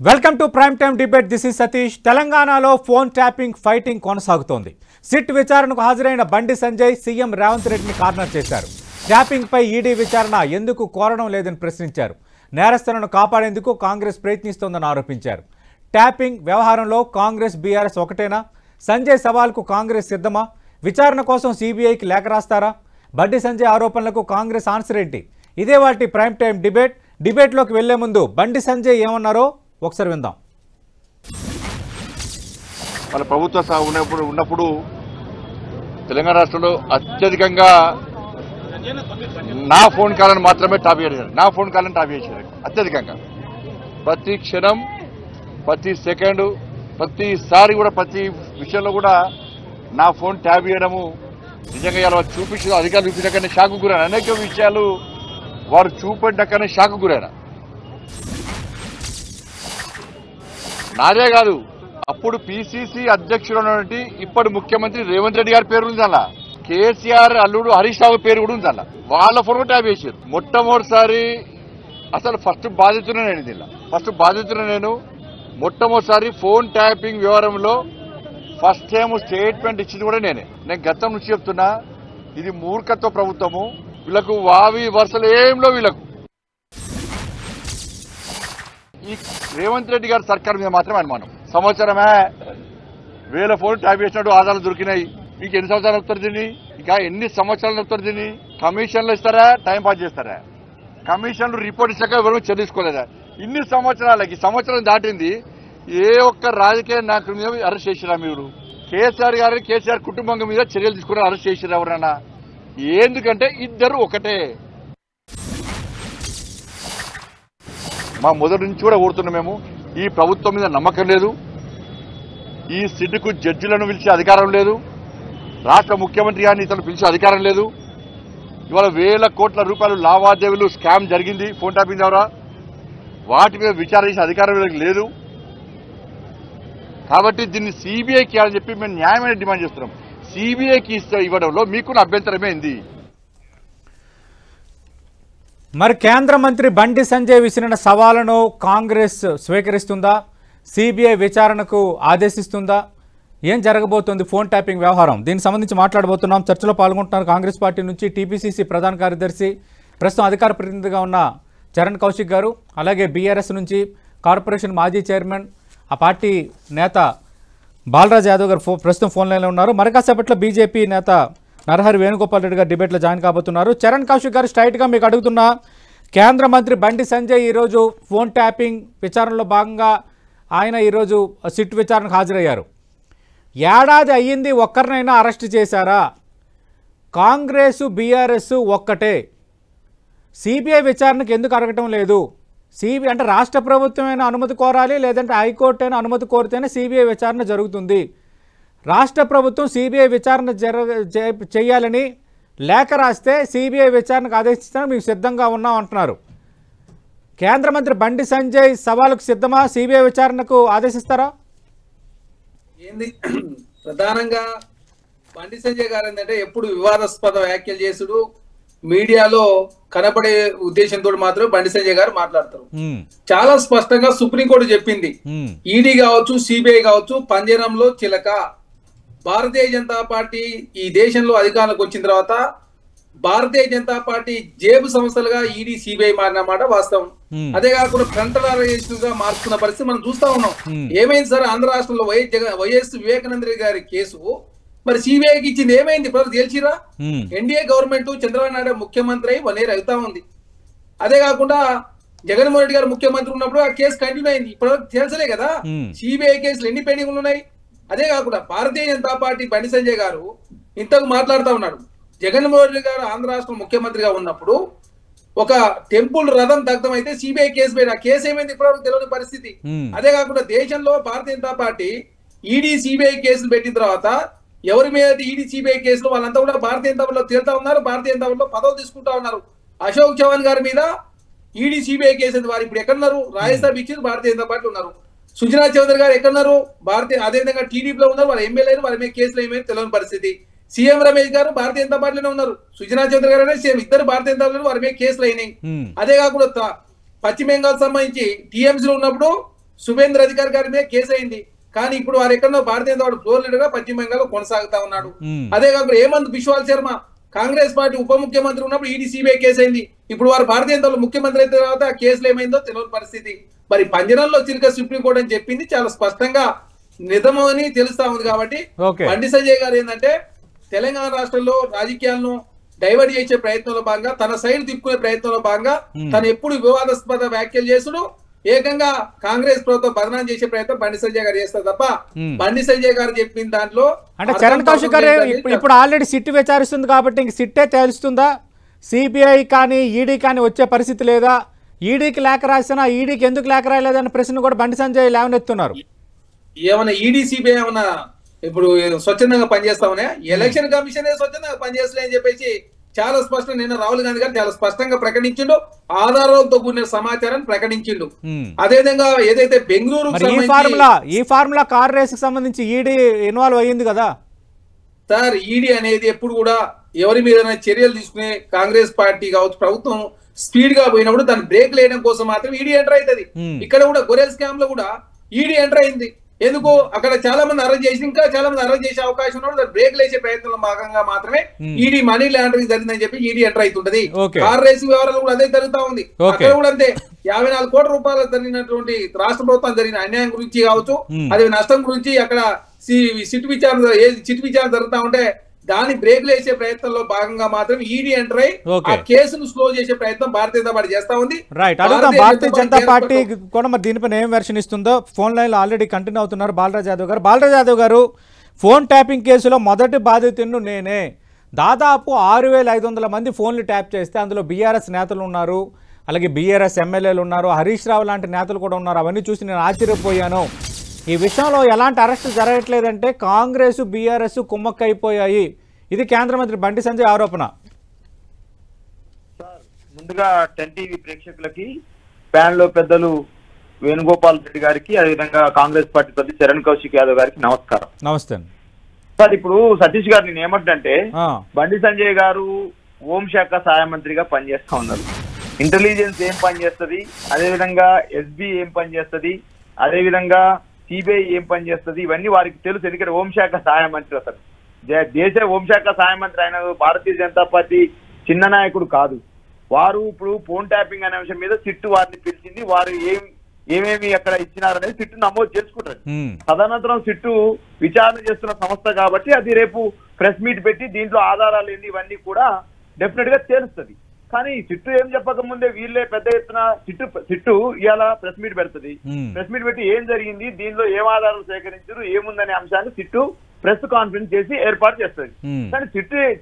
Welcome to prime time debate. This is Satish. తెలంగాణలో phone tapping fighting కొనసాగుతోంది. SIT విచారణకు హాజరైన బండి సంజయ్ సీఎం రేవంత్ రెడ్డిని కార్నర్ చేశారు. ట్యాపింగ్ పై ఈడీ విచారణ ఎందుకు కోరడం లేదని ప్రశ్నించారు. నేరస్తులను కాపాడేందుకు కాంగ్రెస్ ప్రయత్నిస్తోందని ఆరోపించారు. ట్యాపింగ్ వ్యవహారంలో కాంగ్రెస్ బీఆర్ఎస్ ఒకటేనా? సంజయ్ సవాల్కు కాంగ్రెస్ సిద్ధమా? విచారణ కోసం సిబిఐకి లేఖ రాస్తారా? బండి సంజయ్ ఆరోపణలకు కాంగ్రెస్ ఆన్సర్ ఏంటి? ఇదే వాటి ప్రైమ్ టైం డిబేట్. డిబేట్లోకి వెళ్లే ముందు బండి సంజయ్ ఏమన్నారో ఒకసారి విందాం. మన ప్రభుత్వ ఉన్నప్పుడు తెలంగాణ రాష్ట్రంలో అత్యధికంగా నా ఫోన్ కాలను మాత్రమే టాప్ చేశారు. నా ఫోన్ కాలను టాప్ చేశారు అత్యధికంగా. ప్రతి క్షణం, ప్రతి సెకండ్, ప్రతిసారి కూడా ప్రతి విషయంలో కూడా నా ఫోన్ ట్యాప్ చేయడము నిజంగా ఇలా చూపించిన అధికారులు చూపించకనే షాకు గురైన అనేక విషయాలు వారు చూపెట్టకనే షాకు గురైన. నాదే కాదు, అప్పుడు పిసిసి అధ్యక్షుడు ఉన్నటువంటి ఇప్పటి ముఖ్యమంత్రి రేవంత్ రెడ్డి గారి పేరు ఉంది అలా, కేసీఆర్ అల్లుడు హరీష్ రావు పేరు కూడా ఉంది అలా. వాళ్ళ ఫోన్ ట్యాప్ చేశారు. మొట్టమొదటిసారి అసలు ఫస్ట్ బాధితుడు నేను మొట్టమొదటిసారి ఫోన్ ట్యాపింగ్ వ్యవహారంలో ఫస్ట్ టైం స్టేట్మెంట్ ఇచ్చింది కూడా నేనే. నేను గతం నుంచి చెప్తున్నా, ఇది మూర్ఖత్వ ప్రభుత్వము. వీళ్ళకు వావి వరుసలు ఏంలో వీళ్ళకు ఈ రేవంత్ రెడ్డి గారి సర్కార్ మీద మాత్రమే అనుమానం. సంవత్సరమే వేల ఫోన్ ట్యాప్ చేసినట్టు ఆధారాలు దొరికినాయి. మీకు ఎన్ని సంవత్సరాలు నొప్పుతారు దీన్ని? ఇంకా ఎన్ని సంవత్సరాలు నొప్పుతారు దీన్ని? కమిషన్లు ఇస్తారా? టైం పాస్ చేస్తారా? కమిషన్లు రిపోర్ట్ ఇచ్చాక ఎవరు చెల్లించుకోలేదా? ఇన్ని సంవత్సరాలకి సంవత్సరం దాటింది. ఏ ఒక్క రాజకీయ నాయకుడి మీద అరెస్ట్ చేసిరా మీరు? కేసీఆర్ గారిని, కేసీఆర్ కుటుంబం మీద చర్యలు తీసుకుని అరెస్ట్ చేసిరా ఎవరన్నా? ఎందుకంటే ఇద్దరు ఒకటే. మా మొదటి నుంచి కూడా కోరుతున్నాం మేము, ఈ ప్రభుత్వం మీద నమ్మకం లేదు. ఈ సిట్కు జడ్జిలను పిలిచే అధికారం లేదు. రాష్ట్ర ముఖ్యమంత్రి గారిని ఇతను పిలిచే అధికారం లేదు. ఇవాళ వేల కోట్ల రూపాయలు లావాదేవీలు స్కామ్ జరిగింది ఫోన్ ట్యాపింగ్ ద్వారా. వాటి మీద విచారణ చేసే అధికారం లేదు. కాబట్టి దీన్ని సిబిఐకి అని చెప్పి మేము న్యాయమైన డిమాండ్ చేస్తున్నాం. సిబిఐకి ఇవ్వడంలో మీకున్న అభ్యంతరమేంది? మరి కేంద్ర మంత్రి బండి సంజయ్ విసిరిన సవాలును కాంగ్రెస్ స్వీకరిస్తుందా? సిబిఐ విచారణకు ఆదేశిస్తుందా? ఏం జరగబోతోంది ఫోన్ ట్యాపింగ్ వ్యవహారం? దీనికి సంబంధించి మాట్లాడబోతున్నాం. చర్చలో పాల్గొంటున్నారు కాంగ్రెస్ పార్టీ నుంచి టీపీసీసీ ప్రధాన కార్యదర్శి, ప్రస్తుతం అధికార ప్రతినిధిగా ఉన్న చరణ్ కౌశిక్ గారు, అలాగే బీఆర్ఎస్ నుంచి కార్పొరేషన్ మాజీ చైర్మన్, ఆ పార్టీ నేత బాలరాజ్ యాదవ్ గారు ప్రస్తుతం ఫోన్ లైన్లో ఉన్నారు. మరికాసేపట్లో బీజేపీ నేత నరహరి వేణుగోపాల్ రెడ్డి గారు డిబేట్లో జాయిన్ కాబోతున్నారు. చరణ్ కౌశిక్ గారు, స్ట్రైట్గా మీకు అడుగుతున్నా, కేంద్ర మంత్రి బండి సంజయ్ ఈరోజు ఫోన్ ట్యాపింగ్ విచారణలో భాగంగా ఆయన ఈరోజు సిట్ విచారణకు హాజరయ్యారు. ఏడాది అయ్యింది, ఒక్కరినైనా అరెస్ట్ చేశారా? కాంగ్రెసు బీఆర్ఎస్ ఒక్కటే. సిబిఐ విచారణకు ఎందుకు అడగటం లేదు? సిబిఐ అంటే రాష్ట్ర ప్రభుత్వమైనా అనుమతి కోరాలి, లేదంటే హైకోర్టు అయినా అనుమతి కోరితేనే సిబిఐ విచారణ జరుగుతుంది. రాష్ట్ర ప్రభుత్వం సిబిఐ విచారణ చేయాలని లేఖ రాస్తే సిబిఐ విచారణకు ఆదేశిస్తాను మేము సిద్ధంగా ఉన్నాం అంటున్నారు. కేంద్ర మంత్రి బండి సంజయ్ సవాలుకు సిద్ధమా? సిబిఐ విచారణకు ఆదేశిస్తారా? ఏంది ప్రధానంగా బండి సంజయ్ గారు ఏంటంటే ఎప్పుడు వివాదాస్పద వ్యాఖ్యలు చేసుడు, మీడియాలో కనపడే ఉద్దేశంతో మాత్రమే బండి సంజయ్ గారు మాట్లాడతారు. చాలా స్పష్టంగా సుప్రీంకోర్టు చెప్పింది, ఈడీ కావచ్చు, సిబిఐ కావచ్చు, పంజరంలో చిలక. భారతీయ జనతా పార్టీ ఈ దేశంలో అధికారంలోకి వచ్చిన తర్వాత భారతీయ జనతా పార్టీ జేబు సంస్థలుగా ఈడీ, సిబిఐ మారినమాట వాస్తవం. అదే కాకుండా ఫ్రంటల్ ఆర్గనైజేషన్ గా మార్చుకున్న పరిస్థితి మనం చూస్తా ఉన్నాం. ఏమైంది సార్? ఆంధ్ర రాష్ట్రంలో వైఎస్ వివేకానంద రెడ్డి గారి కేసు మరి సిబిఐకి ఇచ్చింది ఏమైంది? ఇప్పుడు తెలిసిరా? ఎన్డీఏ గవర్నమెంట్ చంద్రబాబు నాయుడు ముఖ్యమంత్రి అయి 1 year అవుతా ఉంది. అదే కాకుండా జగన్మోహన్ రెడ్డి గారు ముఖ్యమంత్రి ఉన్నప్పుడు ఆ కేసు కంటిన్యూ అయింది. ఇప్పుడు తెలుసలే కదా సిబిఐ కేసులు ఎన్ని పెండింగ్లు ఉన్నాయి. అదే కాకుండా భారతీయ జనతా పార్టీ బండి సంజయ్ గారు ఇంతకు మాట్లాడుతూ ఉన్నాడు, జగన్మోహన్ రెడ్డి గారు ఆంధ్ర రాష్ట్ర ముఖ్యమంత్రిగా ఉన్నప్పుడు ఒక టెంపుల్ రథం దగ్ధం అయితే సిబిఐ కేసు పైన కేసు ఏమైంది ఇప్పటివరకు తెలియని పరిస్థితి. అదే కాకుండా దేశంలో Bharatiya Janata party ED, CBI కేసులు పెట్టిన తర్వాత ఎవరి మీద ఈడీ, సిబిఐ కేసులు వాళ్ళంతా కూడా భారతీయ జనతా పార్టీలో తేలుతా ఉన్నారు, భారతీయ జనతా పార్టీలో పదవులు తీసుకుంటా ఉన్నారు. అశోక్ చవాన్ గారి మీద ఈడీ, సిబిఐ కేసు వారు ఇప్పుడు ఎక్కడున్నారు? రాజ్యసభ ఇచ్చింది భారతీయ జనతా పార్టీ ఉన్నారు. సుజనా చౌదరి గారు ఎక్కడున్నారు? అదేవిధంగా టీడీపీలో ఉన్నారు. వారు ఎమ్మెల్యేలు, వారి మీద కేసులు ఏమైనా తెలియని పరిస్థితి. సీఎం రమేష్ గారు భారతీయ జనతా పార్టీలోనే ఉన్నారు. సుజనా చౌదరి గారు అనేది సీఎం, ఇద్దరు భారతీయ జనతా పార్టీలో వారి మీద కేసులు అయినాయి. అదే కాకుండా పశ్చిమ బెంగాల్ సంబంధించి టీఎంసీలో ఉన్నప్పుడు శుభేంద్ర అధికారి గారి మీద కేసు అయింది. కానీ ఇప్పుడు వారు ఎక్కడో Bharatiya Janata party floor leader గా పశ్చిమ బెంగాల్ కొనసాగుతా ఉన్నాడు. అదే కాకుండా హేమంత్ బిశ్వాల్ శర్మ కాంగ్రెస్ పార్టీ ఉప ముఖ్యమంత్రి ఉన్నప్పుడు ఈడీ సిబిఐ కేసు అయింది. ఇప్పుడు వారు భారతీయ జనతా పార్టీ ముఖ్యమంత్రి అయిన తర్వాత ఆ కేసులు ఏమైందో తెలియని పరిస్థితి. మరి పంజరంలో చిలుక సుప్రీంకోర్టు అని చెప్పింది చాలా స్పష్టంగా నిజమని తెలుస్తా ఉంది. కాబట్టి బండి సంజయ్ గారు ఏంటంటే తెలంగాణ రాష్ట్రంలో రాజకీయాలను డైవర్ట్ చేసే ప్రయత్నంలో భాగంగా, తన సైడ్ తిప్పుకునే ప్రయత్నంలో భాగంగా తను ఎప్పుడు వివాదాస్పద వ్యాఖ్యలు చేసుడు, ఏకంగా కాంగ్రెస్ ప్రభుత్వం బదనాం చేసే ప్రయత్నం బండి సంజయ్ గారు చేస్తారు తప్ప బండి సంజయ్ గారు చెప్పిన దాంట్లో అంటే చరణ్ కౌశిక్ గారు ఇప్పుడు ఆల్రెడీ సిట్ విచారిస్తుంది కాబట్టి ఇంక సిట్టే తెలుస్తుందా? సిబిఐ కానీ ఈడీ కానీ వచ్చే పరిస్థితి లేదా? ఈడీకి లేఖ రాసినా ఈడీకి ఎందుకు లేఖ రాయలేదన్న ప్రశ్న కూడా బండి సంజయ్ లేవనెత్తున్నారు. ఏమన్నా ఈడీ సిబిఐ ఏమన్నా ఇప్పుడు స్వచ్ఛందంగా పనిచేస్తామనే? ఎలక్షన్ కమిషన్ స్వచ్ఛందంగా పనిచేస్తలే అని చెప్పేసి చాలా స్పష్టంగా నిన్న రాహుల్ గాంధీ గారు చాలా స్పష్టంగా ప్రకటించిండు, ఆధారాలతో కూడిన సమాచారాన్ని ప్రకటించిండు. అదేవిధంగా ఏదైతే బెంగళూరు ఈ ఫార్ములా కార్ రేస్ కి సంబంధించి ఈడీ ఇన్వాల్వ్ అయ్యింది కదా సార్. ఈడీ అనేది ఎప్పుడు కూడా ఎవరి మీద చర్యలు తీసుకునే కాంగ్రెస్ పార్టీ కావచ్చు ప్రభుత్వం స్పీడ్ గా పోయినప్పుడు దాన్ని బ్రేక్ వేయడం కోసం మాత్రం ఈడీ ఎంటర్ అవుతుంది. ఇక్కడ కూడా గొరెల్ స్కామ్ లో కూడా ఈడీ ఎంటర్ అయింది. ఎందుకు అక్కడ చాలా మంది అరెస్ట్ చేసి ఇంకా చాలా మంది అరెస్ట్ చేసే అవకాశం ఉన్నప్పుడు బ్రేక్ లేసే ప్రయత్నంలో భాగంగా మాత్రమే ఈడీ మనీ లాండరింగ్ జరిగిందని చెప్పి ఈడీ ఎంటర్ అవుతుంటది. కార్ రేసింగ్ వ్యవహారాలు కూడా అదే జరుగుతా ఉంది. అక్కడ కూడా అంతే 54 కోట్ల రూపాయలు జరిగినటువంటి రాష్ట్ర ప్రభుత్వం జరిగిన అన్యాయం గురించి కావచ్చు, అదే నష్టం గురించి అక్కడ సిట్ విచారణ జరుగుతా ఉంటే దాన్ని బ్రేక్ వేసే ప్రయత్నంలో భాగంగా మాత్రం ఈడీ ఎంటర్ అయ్యి ఆ కేసును స్లో చేసే ప్రయత్నం భారతీయ జనతా పార్టీ చేస్తా ఉంది. రైట్, అడుగుదాం భారతీయ జనతా పార్టీ కూడా మరి దీనిపైన ఏం వెర్షన్ ఇస్తుందో. ఫోన్ లైన్ లో ఆల్రెడీ కంటిన్యూ అవుతున్నారు బాలరాజ్ యాదవ్ గారు. బాలరాజ్ యాదవ్ గారు, ఫోన్ ట్యాపింగ్ కేసులో మొదటి బాధితులను నేనే. దాదాపు 6500 మంది ఫోన్లు ట్యాప్ చేస్తే అందులో బీఆర్ఎస్ నేతలు ఉన్నారు, అలాగే బీఆర్ఎస్ ఎమ్మెల్యేలు ఉన్నారు, హరీష్ రావు లాంటి నేతలు కూడా ఉన్నారు. అవన్నీ చూసి నేను ఆశ్చర్యపోయాను. ఈ విషయంలో ఎలాంటి అరెస్ట్ జరగట్లేదంటే కాంగ్రెస్ బీఆర్ఎస్ కుమ్మక్కైపోయాయి. ఇది కేంద్ర మంత్రి బండి సంజయ్ ఆరోపణ. ముందుగా 10 టీవీ ప్రేక్షకులకి, ప్యానెల్లో పెద్దలు వేణుగోపాల్ రెడ్డి గారికి, అదేవిధంగా కాంగ్రెస్ పార్టీ పెద్ద చరణ్ కౌశిక్ యాదవ్ గారికి నమస్కారం. నమస్తే సార్. ఇప్పుడు సతీష్ గారు నేను ఏమంటే బండి సంజయ్ గారు హోంశాఖ సహాయ మంత్రిగా పనిచేస్తా ఉన్నారు. ఇంటెలిజెన్స్ ఏం పనిచేస్తుంది, అదేవిధంగా ఎస్బీ ఏం పనిచేస్తుంది, అదేవిధంగా సిబిఐ ఏం పనిచేస్తుంది, ఇవన్నీ వారికి తెలుసు. ఎందుకంటే హోంశాఖ సహాయ మంత్రి అసలు దేశ హోంశాఖ సహాయ మంత్రి ఆయన భారతీయ జనతా పార్టీ చిన్న నాయకుడు కాదు. వారు ఇప్పుడు ఫోన్ ట్యాపింగ్ అనే అంశం మీద సిట్టు వారిని పిలిచింది. వారు ఏమేమి అక్కడ ఇచ్చినారనేది సిట్టు నమోదు చేసుకుంటారు. తదనంతరం సిట్టు విచారణ చేస్తున్న సంస్థ కాబట్టి అది రేపు ప్రెస్ మీట్ పెట్టి దీంట్లో ఆధారాలు ఏంటి ఇవన్నీ కూడా డెఫినెట్ గా తేలుస్తుంది. కానీ సిట్టు ఏం చెప్పక ముందే వీళ్ళే పెద్ద ఎత్తున సిట్టు ఇవాళ ప్రెస్ మీట్ పెడుతుంది. ప్రెస్ మీట్ పెట్టి ఏం జరిగింది, దీనిలో ఏం ఆధారాలు సేకరించారు, ఏముందనే అంశాన్ని సిట్టు ప్రెస్ కాన్ఫరెన్స్ చేసి ఏర్పాటు చేస్తుంది. కానీ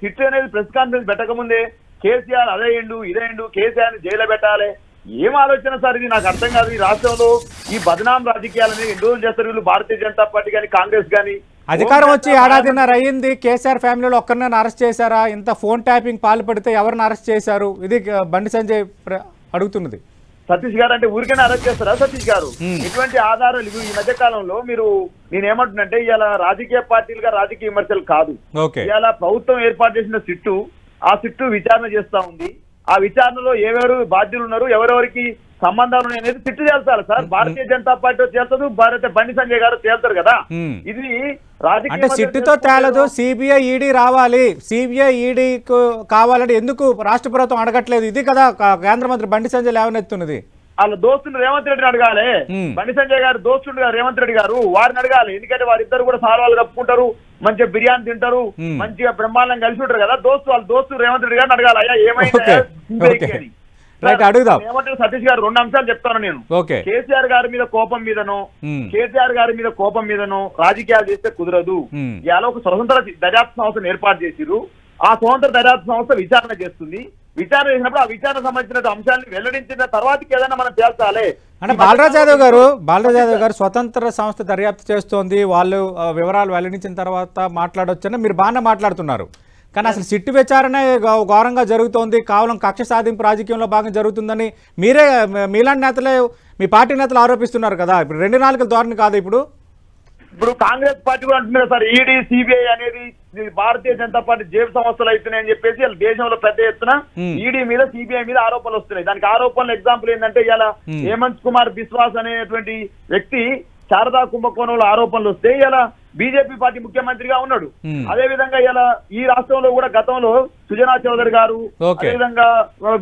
సిట్టు అనేది ప్రెస్ కాన్ఫరెన్స్ పెట్టక ముందే కేసీఆర్ అదేండు ఇదేండు, కేసీఆర్ ని జైల్లో పెట్టాలి, ఏం ఆలోచన సార్ ఇది? నాకు అర్థం కాదు. ఈ రాష్ట్రంలో ఈ బదనాం రాజకీయాలని ఎన్ని రోజులు చేస్తారు వీళ్ళు, భారతీయ జనతా పార్టీ కానీ కాంగ్రెస్ కానీ. అధికారం వచ్చి ఏడాదిన్నర అయ్యింది, కేసీఆర్ ఫ్యామిలీలో ఒక్కరిని అరెస్ట్ చేశారా? ఇంత ఫోన్ ట్యాపింగ్ పాల్పడితే ఎవరిని అరెస్ట్ చేశారు? ఇది బండి సంజయ్ అడుగుతున్నది. సతీష్ గారు అంటే ఊరికైనా అరెస్ట్ చేస్తారా సతీష్ గారు? ఎటువంటి ఆధారాలు ఈ మధ్య కాలంలో మీరు నేనేమంటున్నంటే ఇవాళ రాజకీయ పార్టీలుగా రాజకీయ విమర్శలు కాదు. ఇవాళ ప్రభుత్వం ఏర్పాటు చేసిన సిట్టు ఆ సిట్టు విచారణ చేస్తా ఉంది. ఆ విచారణలో ఎవరు బాధ్యులు ఉన్నారు, ఎవరెవరికి సంబంధాలు అనేది సిట్టు చేస్తారు సార్. భారతీయ జనతా పార్టీ చేస్తారు, బండి సంజయ్ గారు తేల్తారు కదా. ఇది అంటే సిట్టుతో తేలదు, సిబిఐ ఈడీ రావాలి, సిబిఐ ఈడీ కావాలని ఎందుకు రాష్ట్ర ప్రభుత్వం అడగట్లేదు? ఇది కదా కేంద్ర మంత్రి బండి సంజయ్ లేవనెత్తున్నది. వాళ్ళ దోస్తులు రేవంత్ రెడ్డిని అడగాలి. బండి సంజయ్ గారు దోస్తుడు రేవంత్ రెడ్డి గారు, వారిని అడగాలి. ఎందుకంటే వారిద్దరు కూడా సార్వాలు కప్పుకుంటారు, మంచిగా బిర్యానీ తింటారు, మంచిగా బ్రహ్మాండం కలిసి ఉంటారు కదా. వాళ్ళ దోస్తు రేవంత్ రెడ్డి గారిని అడగాలి. అయ్యా ఏమైంది ఏమంటారు సతీష్ గారు? 2 అంశాలు చెప్తాను నేను. కేసీఆర్ గారి మీద కోపం మీదనో రాజకీయాలు చేస్తే కుదరదు. ఇవాళ ఒక స్వతంత్ర దర్యాప్తు సంస్థను ఏర్పాటు చేసిరు. ఆ స్వతంత్ర దర్యాప్తు సంస్థ విచారణ చేస్తుంది. విచారణ చేసినప్పుడు ఆ విచారణ సంబంధించిన అంశాలను వెల్లడించిన తర్వాతకి ఏదైనా మనం తేల్చాలి. అంటే బాలరాజ్ యాదవ్ గారు స్వతంత్ర సంస్థ దర్యాప్తు చేస్తోంది, వాళ్ళు వివరాలు వెల్లడించిన తర్వాత మాట్లాడొచ్చని మీరు బాగానే మాట్లాడుతున్నారు. కానీ అసలు సిట్టు విచారణ ఘోరంగా జరుగుతోంది, కేవలం కక్ష సాధింపు రాజకీయంలో భాగంగా జరుగుతుందని మీలాంటి నేతలే, మీ పార్టీ నేతలు ఆరోపిస్తున్నారు కదా. ఇప్పుడు 2 నాలుకల ధోరణి కాదు. ఇప్పుడు కాంగ్రెస్ పార్టీ కూడా అంటున్నారు సార్, ఈడీ సిబిఐ అనేది భారతీయ జనతా పార్టీ జేబు సంస్థలు అవుతున్నాయని చెప్పేసి ఇలా దేశంలో పెద్ద ఎత్తున ఈడీ మీద సిబిఐ మీద ఆరోపణలు వస్తున్నాయి. దానికి ఆరోపణలు ఎగ్జాంపుల్ ఏంటంటే ఇలా హేమంత్ కుమార్ బిశ్వాస్ అనేటువంటి వ్యక్తి శారదా కుంభకోణంలో ఆరోపణలు వస్తే ఇలా బీజేపీ పార్టీ ముఖ్యమంత్రిగా ఉన్నాడు. అదే విధంగా ఇలా ఈ రాష్ట్రంలో కూడా గతంలో సుజనా చౌదరి గారు, అదేవిధంగా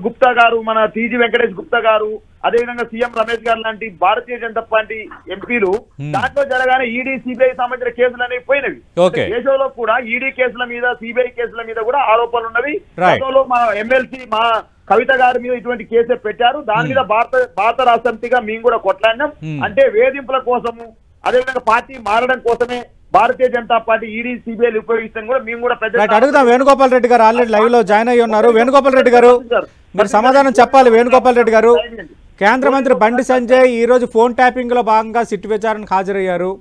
గుప్తా గారు, మన టీజీ వెంకటేష్ గుప్తా గారు, అదేవిధంగా సీఎం రమేష్ గారు లాంటి భారతీయ జనతా పార్టీ ఎంపీలు దాంట్లో జరగానే ఈడీ సిబిఐ సంబంధించిన కేసులు అనేవి పోయినవి. దేశంలో కూడా ఈడీ కేసుల మీద సిబిఐ కేసుల మీద కూడా ఆరోపణలు ఉన్నవి. గతంలో మా ఎమ్మెల్సీ మా కవిత గారి మీద ఇటువంటి కేసే పెట్టారు. దాని మీద భారత రాష్ట్ర సమితిగా మేము కూడా కొట్లాడినాం. అంటే వేధింపుల కోసము, అదేవిధంగా పార్టీ మారడం కోసమే భారతీయ జనతా పార్టీ ఈడీ సిబిఐలు ఉపయోగిస్తాను కూడా మేము కూడా పెద్ద అడుగుదాం. వేణుగోపాల్ రెడ్డి గారు ఆల్రెడీ లైవ్ లో జాయిన్ అయ్యి ఉన్నారు. వేణుగోపాల్ రెడ్డి గారు మీరు సమాధానం చెప్పాలి. వేణుగోపాల్ రెడ్డి గారు, కేంద్ర మంత్రి బండి సంజయ్ ఈ రోజు ఫోన్ ట్యాపింగ్ లో భాగంగా సిట్ విచారణకు హాజరయ్యారు.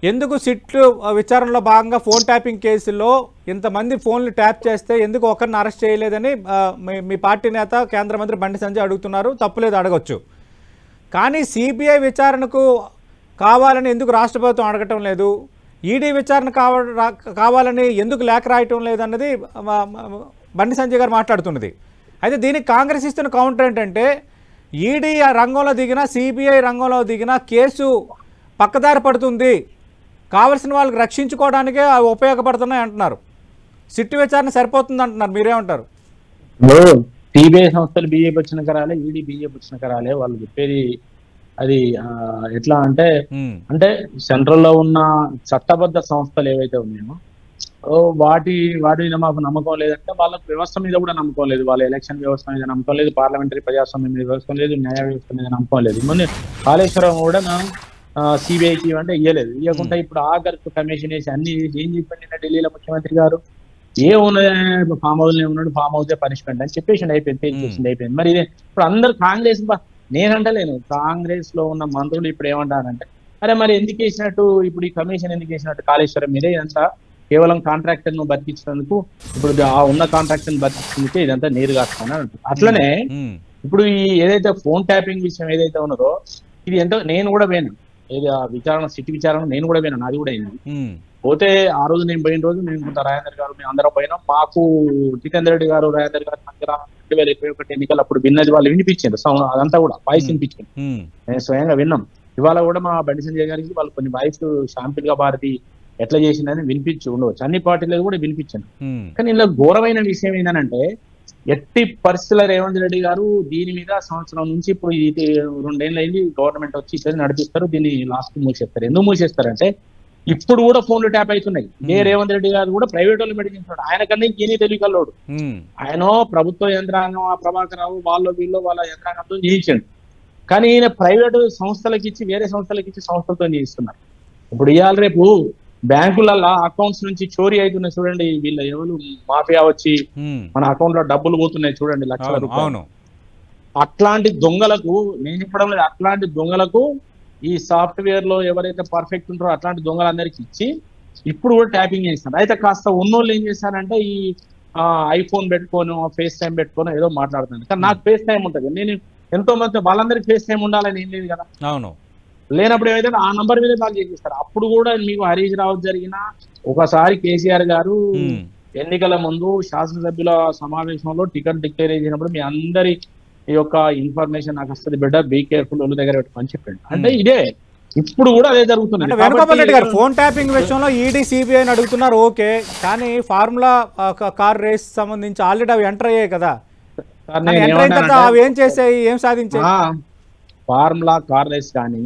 ఎందుకు సిట్ విచారణలో భాగంగా ఫోన్ ట్యాపింగ్ కేసులో ఇంతమంది ఫోన్లు ట్యాప్ చేస్తే ఎందుకు ఒకరిని అరెస్ట్ చేయలేదని మీ పార్టీ నేత కేంద్ర మంత్రి బండి సంజయ్ అడుగుతున్నారు. తప్పులేదు, అడగొచ్చు. కానీ సిబిఐ విచారణకు కావాలని ఎందుకు రాష్ట్ర ప్రభుత్వం అడగటం లేదు, ఈడీ విచారణ కావాలని ఎందుకు లేఖ రాయటం లేదన్నది బండి సంజయ్ గారు మాట్లాడుతున్నది. అయితే దీనికి కాంగ్రెస్ ఇస్తున్న కౌంటర్ ఏంటంటే ఈడీ రంగంలో దిగినా సిబిఐ రంగంలో దిగినా కేసు పక్కదారి పడుతుంది, కావలసిన వాళ్ళకి రక్షించుకోవడానికే అవి ఉపయోగపడుతున్నాయి అంటున్నారు. సిట్ విచారణ సరిపోతుంది అంటున్నారు. మీరేమంటారు? సిబిఐ సంస్థలు బీజేపీ వచ్చిన కరాలే, ఈడీ బీజేపీ వచ్చిన కరాలే. వాళ్ళు చెప్పేది అది ఎట్లా అంటే సెంట్రల్ లో ఉన్న చట్టబద్ధ సంస్థలు ఏవైతే ఉన్నాయో వాటి మీద మాకు నమ్మకం లేదంటే వాళ్ళకి వ్యవస్థ మీద కూడా నమ్మకం లేదు. వాళ్ళ ఎలక్షన్ వ్యవస్థ మీద నమ్మకం లేదు, పార్లమెంటరీ ప్రజాస్వామ్యం మీద వ్యవస్థ లేదు, న్యాయ వ్యవస్థ మీద నమ్మకం లేదు. మొన్న కాళేశ్వరం కూడా సిబిఐకి అంటే ఇవ్వలేదు. ఇవ్వకుండా ఇప్పుడు ఆఖరికి కమిషన్ వేసి అన్ని ఏం చెప్పండి ఢిల్లీలో ముఖ్యమంత్రి గారు ఏమున్నది ఫామ్ హౌస్ ఉన్నాడు, ఫామ్ హౌసే పనిష్మెంట్ అని చెప్పేసి అయిపోయింది. మరి ఇప్పుడు అందరు కాంగ్రెస్ నేనంటలేను, కాంగ్రెస్ లో ఉన్న మంత్రులు ఇప్పుడు ఏమంటారంటే అరే మరి ఎందుకు వేసినట్టు, ఇప్పుడు ఈ కమిషన్ ఎందుకు వేసినట్టు కాళేశ్వరం మీదే ఇదంతా కేవలం కాంట్రాక్టర్ ను బతికించినందుకు, ఇప్పుడు ఆ ఉన్న కాంట్రాక్టర్ ను బతికించినందుకే ఇదంతా నీరు కాస్తానని అంటారు. అట్లనే ఇప్పుడు ఈ ఏదైతే ఫోన్ ట్యాపింగ్ విషయం ఏదైతే ఉన్నదో ఇది ఎంతో నేను కూడా పోయాను, ఏది ఆ విచారణ సిట్ విచారణ నేను కూడా పోయినా, నాది కూడా అయింది. పోతే ఆ రోజు నేను పోయిన రోజు నేను కొంత రాజేందర్ గారు మేము అందరం పోయినాం. మాకు జితేందర్ రెడ్డి గారు రాజేందర్ గారు మధ్య 2021 ఎన్నికలు అప్పుడు విన్నది వాళ్ళు వినిపించారు, అదంతా కూడా వాయిస్ వినిపించింది, నేను స్వయంగా విన్నాం. ఇవాళ కూడా మా బండి సంజయ్ గారికి వాళ్ళు కొన్ని వాయిస్ శాంపిల్ గా భారతి ఎట్లా చేసిందని వినిపించి ఉండవచ్చు, అన్ని పార్టీలు కూడా వినిపించాను. కానీ ఇందులో ఘోరమైన విషయం ఏంటంటే ఎట్టి పరిస్థితుల రేవంత్ రెడ్డి గారు దీని మీద సంవత్సరం నుంచి ఇప్పుడు 2 ఏళ్ళు అయింది గవర్నమెంట్ వచ్చి నడిపిస్తారు, దీన్ని లాస్ట్ మూసేస్తారు. ఎందుకు మూసేస్తారంటే ఇప్పుడు కూడా ఫోన్లు ట్యాప్ అవుతున్నాయి. రేవంత్ రెడ్డి గారు కూడా ప్రైవేట్ వాళ్ళు మెడికించాడు, ఆయన కన్నా ఇంకేనీ తెలియకల్లోడు. ఆయన ప్రభుత్వ యంత్రాంగం ఆ ప్రభాకర్ రావు వీళ్ళు వాళ్ళ యంత్రాంగంతో చేయించాడు. కానీ ఈయన ప్రైవేటు సంస్థలకు ఇచ్చి వేరే సంస్థలకు ఇచ్చి సంస్థలతో చేయిస్తున్నారు. ఇప్పుడు ఇవాళ రేపు బ్యాంకులలో అకౌంట్స్ నుంచి చోరీ అవుతున్నాయి చూడండి, వీళ్ళ ఎవరు మాఫియా వచ్చి మన అకౌంట్ లో డబ్బులు పోతున్నాయి చూడండి, లక్షల రూపాయలు. అట్లాంటి దొంగలకు నేను చెప్పడం లేదు, అట్లాంటి దొంగలకు ఈ సాఫ్ట్వేర్ లో ఎవరైతే పర్ఫెక్ట్ ఉంటారో అట్లాంటి దొంగలందరికి ఇచ్చి ఇప్పుడు కూడా ట్యాపింగ్ చేస్తారు. అయితే కాస్త ఉన్నోళ్ళు ఏం చేస్తారంటే ఈ ఐఫోన్ పెట్టుకోను ఫేస్ టైం పెట్టుకోను ఏదో మాట్లాడుతున్నాను. కానీ నాకు ఫేస్ టైం ఉంటుంది, నేను ఎంతో మంది వాళ్ళందరికీ ఫేస్ టైం ఉండాలని ఏం లేదు కదా. అవును, లేనప్పుడు ఏదైతే ఆ నంబర్ మీద వాళ్ళు చేసేస్తారు. అప్పుడు కూడా మీకు హరీష్ రావు జరిగిన ఒకసారి కేసీఆర్ గారు ఎన్నికల ముందు శాసనసభ్యుల సమావేశంలో టికెట్ డిక్లేర్ చేసినప్పుడు మీ అందరి ఈ యొక్క ఇన్ఫర్మేషన్ నాకు వస్తుంది బిడ్డ, బీ కేర్ఫుల్ వాళ్ళ దగ్గర పెట్టుకొని చెప్పండి. అంటే ఇదే ఇప్పుడు కూడా అదే జరుగుతుంది. వేణుగోపాల్ రెడ్డి గారు ఫోన్ ట్యాపింగ్ విషయంలో ఈడీ సిబిఐ అడుగుతున్నారు, ఓకే, కానీ ఫార్ములా కార్ రేస్ సంబంధించి ఆల్రెడీ అవి ఎంటర్ అయ్యాయి కదా, అవి ఏం చేసాయి, ఏం సాధించాయి? ఫార్ములా కార్ రేస్ కానీ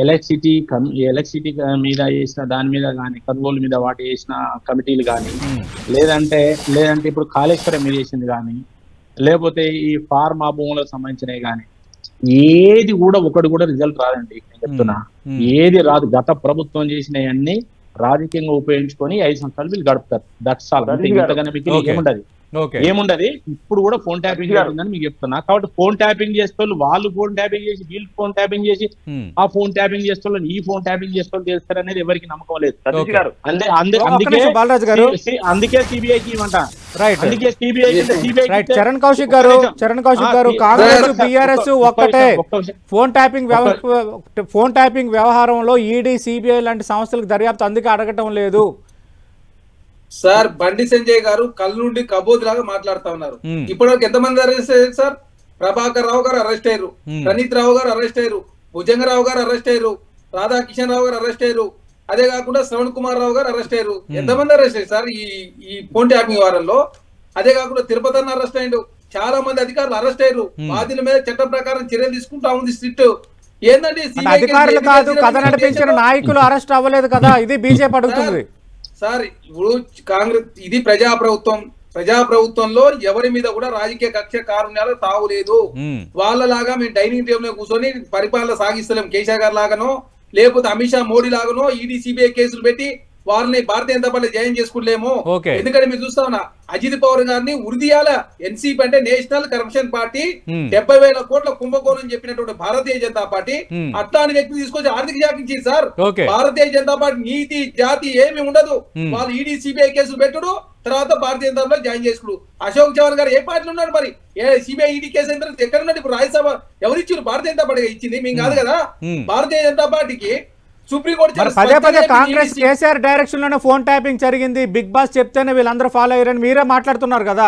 ఎలక్ట్రిసిటీ మీద చేసిన దాని మీద కానీ కొనుగోలు మీద వాటి చేసిన కమిటీలు కానీ లేదంటే ఇప్పుడు కాళేశ్వరం మీద చేసింది కానీ లేకపోతే ఈ ఫార్మా భూములకు సంబంధించినవి కానీ ఏది కూడా ఒకటి కూడా రిజల్ట్ రాదండి. నేను చెప్తున్నా, ఏది రాదు. గత ప్రభుత్వం చేసినవన్నీ రాజకీయంగా ఉపయోగించుకొని 5 సంవత్సరాలు వీళ్ళు గడుపుతారు. That's all. ఏముండదు. ఇప్పుడు కూడా ఫోన్ ట్యాపింగ్ జరుగుతుందని మీకు చెప్తున్నా. కాబట్టి ఫోన్ ట్యాపింగ్ చేస్తూ వాళ్ళు ఫోన్ ట్యాపింగ్ చేసి వీళ్ళు ఫోన్ ట్యాపింగ్ చేసి ఆ ఫోన్ ట్యాపింగ్ చేస్తూ ఈ ఫోన్ ట్యాపింగ్ చేస్తూ చేస్తారు అనేది ఎవరికి నమ్మకం లేదు. అందుకే సిబిఐకి ఇవ్వంట. అందుకే సిబిఐ చరణ్ కౌశిక్ గారు కాంగ్రెస్ బీఆర్ఎస్ ఒక్కటే ఫోన్ ట్యాపింగ్ వ్యవహారంలో ఈడీ సిబిఐ లాంటి సంస్థలకు దర్యాప్తు అందుకే అడగటం లేదు. సార్ బండి సంజయ్ గారు కళ్ళు నుండి కబోదిలాగా మాట్లాడుతా ఉన్నారు. ఇప్పటివరకు ఎంతమంది అరెస్ట్ అయ్యారు సార్? ప్రభాకర్ రావు గారు అరెస్ట్ అయ్యారు, ప్రణీత్ రావు గారు అరెస్ట్ అయ్యారు, భుజంగరావు గారు అరెస్ట్ అయ్యారు, రాధాకిషన్ రావు గారు అరెస్ట్ అయ్యారు, అదే కాకుండా శ్రవణ్ కుమార్ రావు గారు అరెస్ట్ అయ్యారు. ఎంతమంది అరెస్ట్ అయ్యారు సార్ ఈ ఫోన్ ట్యాపింగ్ వారంలో? అదే కాకుండా తిరుపతి అన్న అరెస్ట్ అయ్యాడు, చాలా మంది అధికారులు అరెస్ట్ అయ్యారు. బాధ్యుల మీద చట్టం ప్రకారం చర్యలు తీసుకుంటా ఉంది స్ట్రిక్ట్. ఏంటంటే అధికారులు కాదు, కథ నడిపించిన నాయకులు అరెస్ట్ అవ్వలేదు కదా, ఇది బీజేపీ అడుగుతుంది సార్. ఇప్పుడు కాంగ్రెస్ ఇది ప్రజాప్రభుత్వంలో ఎవరి మీద కూడా రాజకీయ కక్ష కారుణ్యాలు తావులేదు. వాళ్ళలాగా మేము డైనింగ్ టేబుల్ మీద కూర్చొని పరిపాలన సాగిస్తలేం. కేసీఆర్ గారు లాగానో లేకపోతే అమిత్ షా మోడీ లాగానో ఈడీ సిబిఐ కేసులు పెట్టి వారిని భారతీయ జనతా పార్టీ జయం చేసుకుంటలేము. ఎందుకంటే మీరు చూస్తా ఉన్నా అజిత్ పవార్ గారిని ఉరిదీయాల. ఎన్సీపీ అంటే నేషనల్ కరప్షన్ పార్టీ, 70,000 కోట్ల కుంభకోణం చెప్పినటువంటి భారతీయ జనతా పార్టీ అట్లాంటి వ్యక్తిని తీసుకొచ్చి ఆర్థిక శాఖ ఇచ్చింది సార్. భారతీయ జనతా పార్టీ నీతి జాతి ఏమి ఉండదు. వాళ్ళు ఈడీ సిబిఐ కేసులు పెట్టుడు, తర్వాత భారతీయ జనతా పార్టీ జాయిన్ చేసుకుడు. అశోక్ చవాన్ గారు ఏ పార్టీలో ఉన్నాడు? మరి సిబిఐ ఈడీ కేసు అయిన తర్వాత ఎక్కడ ఉన్నాడు? ఇప్పుడు రాజ్యసభ ఎవరిచ్చారు? భారతీయ జనతా పార్టీ ఇచ్చింది, మేము కాదు కదా. భారతీయ జనతా పార్టీకి పదే పదే కాంగ్రెస్ కేసీఆర్ డైరెక్షన్ లోనే ఫోన్ ట్యాపింగ్ జరిగింది, బిగ్ బాస్ చెప్తేనే వీళ్ళందరూ ఫాలో అయ్యారని మీరే మాట్లాడుతున్నారు కదా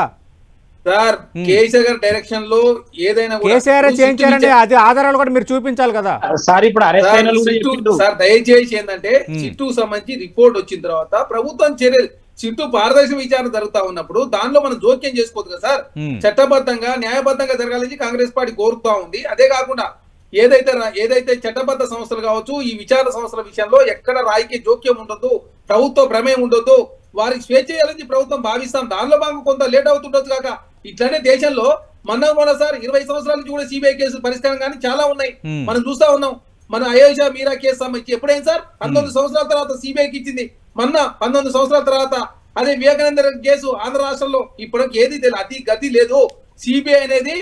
సార్. కేసీఆర్ గారి డైరెక్షన్ లో ఏదైనా కేసీఆర్ చేయించారండి, అది ఆధారాలు కూడా మీరు చూపించాలి కదా సార్. ఇప్పుడు సార్ దయచేసి ఏంటంటే సిట్టుకు సంబంధించి రిపోర్ట్ వచ్చిన తర్వాత ప్రభుత్వం చర్యలు, సిట్టు పారదర్శక విచారణ జరుగుతా ఉన్నప్పుడు దానిలో మనం జోక్యం చేసుకోవద్దు కదా సార్. చట్టబద్ధంగా న్యాయబద్ధంగా జరగాలని కాంగ్రెస్ పార్టీ కోరుతా ఉంది. అదే కాకుండా ఏదైతే చట్టబద్ధ సంస్థలు కావచ్చు, ఈ విచారణ సంస్థల విషయంలో ఎక్కడ రాజకీయ జోక్యం ఉండొద్దు, ప్రభుత్వ ప్రమేయం ఉండొద్దు, వారికి స్వేచ్ఛ చేయాలని ప్రభుత్వం భావిస్తాం. దానిలో భాగంగా కొంత లేట్ అవుతుండొచ్చు కాక. ఇట్లానే దేశంలో మొన్నసారి 20 సంవత్సరాల నుంచి కూడా సిబిఐ కేసులు పరిష్కారం కానీ చాలా ఉన్నాయి, మనం చూస్తా ఉన్నాం. మన అయోధ్య మీరా కేసు సంబంధించి ఎప్పుడైంది సార్? 19 సంవత్సరాల తర్వాత సిబిఐకి ఇచ్చింది. మొన్న 19 సంవత్సరాల తర్వాత అదే వివేకానంద కేసు ఆంధ్ర రాష్ట్రంలో ఇప్పటికి ఏది అతి గతి లేదు. సిబిఐ అనేది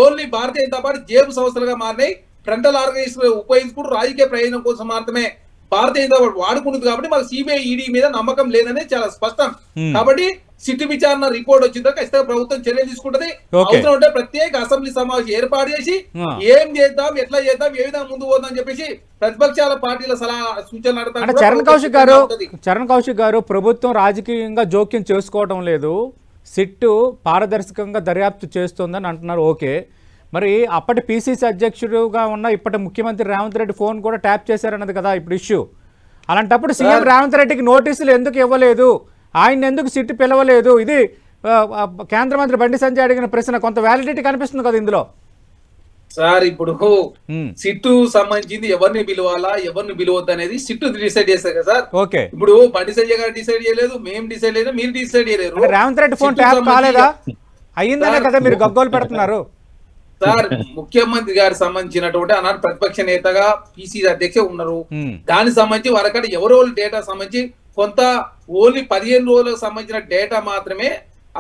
ఓన్లీ భారతీయ జనతా పార్టీ జేబు సంస్థలుగా మారినాయి. ఫ్రంటల్ ఆర్గనైజేషన్ ఉపయోగించుకుంటూ రాజకీయ ప్రయోజనం కోసం మాత్రమే భారతీయ జనతా పార్టీ వాడుకుంటుంది. కాబట్టి మాకు సిబిఐ ఈడీ మీద నమ్మకం లేదనేది చాలా స్పష్టం. కాబట్టి సిట్టు విచారణ రిపోర్ట్ వచ్చిందో ఖచ్చితంగా ప్రభుత్వం చర్యలు తీసుకుంటది. అవసరం ఉంటే ప్రత్యేక అసెంబ్లీ సమావేశం ఏర్పాటు చేసి ఏం చేద్దాం, ఎట్లా చేద్దాం, ఏ విధంగా ముందు పోదాం అని చెప్పేసి ప్రతిపక్షాల పార్టీల సలహా సూచనలు అడతారు. చరణ్ కౌశిక్ గారు ప్రభుత్వం రాజకీయంగా జోక్యం చేసుకోవడం లేదు, సిట్టు పారదర్శకంగా దర్యాప్తు చేస్తోందని అంటున్నారు. ఓకే, మరి అప్పటి పిసిసి అధ్యక్షుడుగా ఉన్న ఇప్పటి ముఖ్యమంత్రి రేవంత్ రెడ్డి ఫోన్ కూడా ట్యాప్ చేశారన్నది కదా ఇప్పుడు ఇష్యూ. అలాంటప్పుడు సీఎం రేవంత్ రెడ్డికి నోటీసులు ఎందుకు ఇవ్వలేదు, ఆయన ఎందుకు సిట్టు పిలవలేదు? ఇది కేంద్ర మంత్రి బండి సంజయ్ అడిగిన ప్రశ్న. కొంత వ్యాలిడిటీ కనిపిస్తుంది కదా ఇందులో సార్. ఇప్పుడు సిట్టు సంబంధించింది ఎవరిని పిలవాలా ఎవరిని పిలవద్దు అనేది సిట్టు డిసైడ్ చేస్తారు కదా సార్. ఓకే, ఇప్పుడు బండి సంజయ్ గారు డిసైడ్ చేయలేదు, మేము డిసైడ్ చేయలేదు, మీరు డిసైడ్ చేయలేరు. రేవంత్ రెడ్డి ఫోన్ ట్యాప్ కాలేదా? అయ్యిందనే కదా మీరు గగ్గోలు పెడుతున్నారు సార్. ముఖ్యమంత్రి గారికి సంబంధించినటువంటి అనాడు ప్రతిపక్ష నేతగా పిసిసి అధ్యక్ష ఉన్నారు. దానికి సంబంధించి వరకట ఎవరో డేటా సంబంధించి కొంత ఓన్లీ 15 రోజులకు సంబంధించిన డేటా మాత్రమే